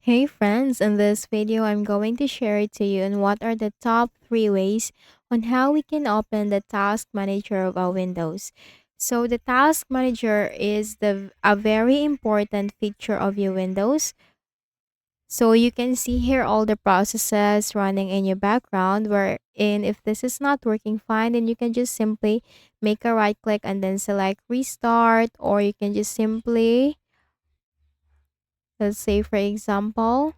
Hey friends, in this video I'm going to share it to you on what are the top 3 ways on how we can open the task manager of our Windows. So the task manager is a very important feature of your Windows. So you can see here all the processes running in your background wherein if this is not working fine then you can just simply make a right click and then select restart, or you can just simply, let's say for example,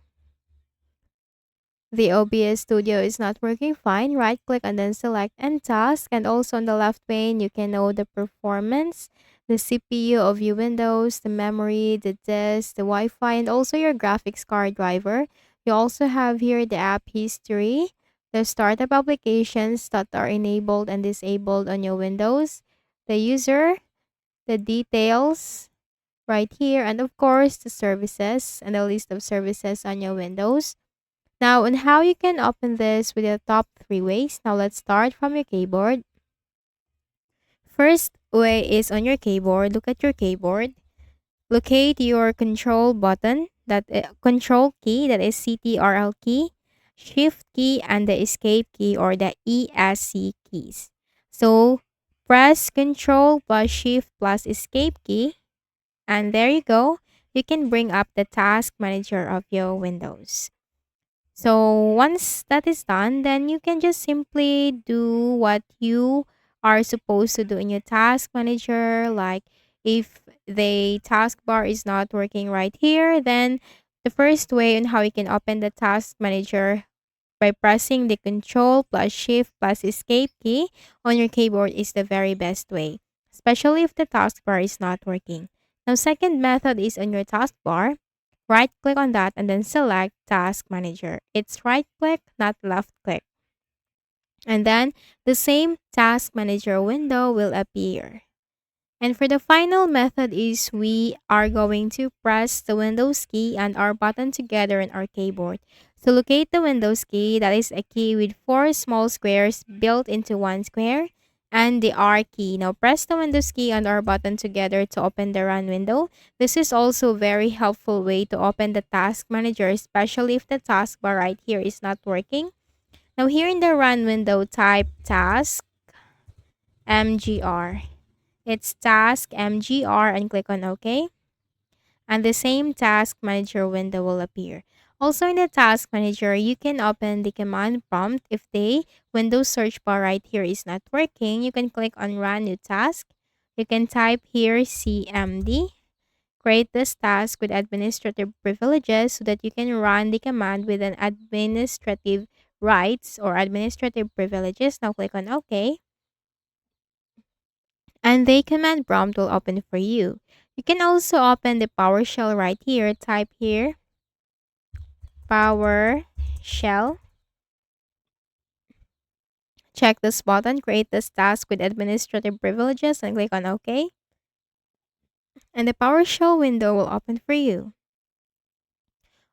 the OBS Studio is not working fine. Right click and then select End Task. And also on the left pane, you can know the performance, the CPU of your Windows, the memory, the disk, the Wi Fi, and also your graphics card driver. You also have here the app history, the startup applications that are enabled and disabled on your Windows, the user, the details right here, and of course the services and the list of services on your Windows. Now, on how you can open this with the top 3 ways. Now, let's start from your keyboard. First way is on your keyboard. Look at your keyboard. Locate your control button, control key, that is CTRL key, shift key, and the escape key or the ESC keys. So, press control plus shift plus escape key, and there you go. You can bring up the task manager of your Windows. So once that is done, then you can just simply do what you are supposed to do in your task manager. Like if the taskbar is not working right here, then the first way on how you can open the task manager by pressing the control plus shift plus escape key on your keyboard is the very best way, especially if the taskbar is not working. Now, second method is on your taskbar. Right click on that and then select Task Manager. It's right click, not left click. And then the same Task Manager window will appear. And for the final method is we are going to press the Windows key and our button together on our keyboard. To locate the Windows key, that is a key with 4 small squares built into one square, and the R key. Now press the Windows key and our button together to open the Run window. This is also a very helpful way to open the Task Manager, especially if the taskbar right here is not working. Now here in the Run window, type Task MGR. It's Task MGR and click on OK. And the same Task Manager window will appear. Also in the Task Manager, you can open the command prompt. If the Windows search bar right here is not working, you can click on Run New Task. You can type here CMD. Create this task with administrative privileges so that you can run the command with an administrative rights or administrative privileges. Now click on OK. And the command prompt will open for you. You can also open the PowerShell right here. Type here PowerShell. Check this button, create this task with administrative privileges, and click on OK. And the PowerShell window will open for you.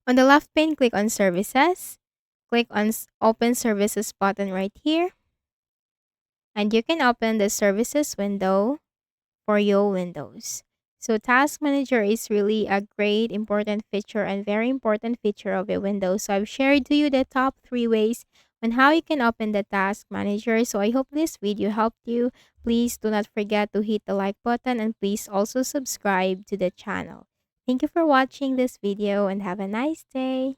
On the left pane, click on Services. Click on Open Services button right here. And you can open the Services window for your Windows. So Task Manager is really a great important feature and very important feature of your Windows. So I've shared to you the top 3 ways on how you can open the Task Manager. So I hope this video helped you. Please do not forget to hit the like button and please also subscribe to the channel. Thank you for watching this video and have a nice day.